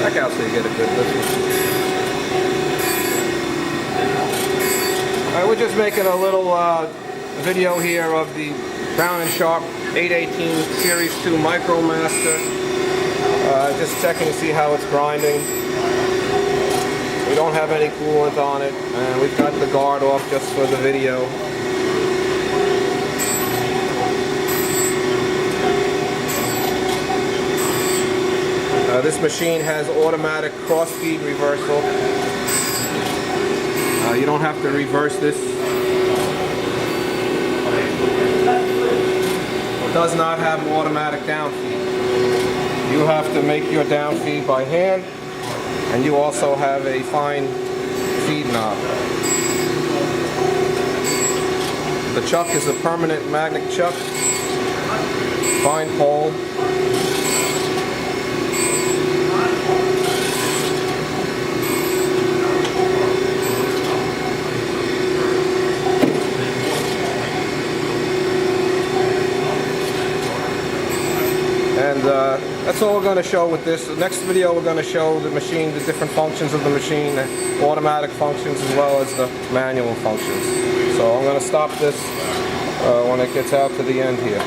Back out so you get a good listen. Alright, we're just making a little video here of the Brown & Sharpe 818 Series 2 MICROMASTer. Just checking to see how it's grinding. We don't have any coolant on it, and we've got the guard off just for the video. This machine has automatic cross-feed reversal. You don't have to reverse this. It does not have automatic downfeed. You have to make your downfeed by hand, and you also have a fine feed knob. The chuck is a permanent magnet chuck, fine pole. And that's all we're going to show with this. The next video we're going to show the machine, the different functions of the machine, the automatic functions as well as the manual functions. So I'm going to stop this when it gets out to the end here.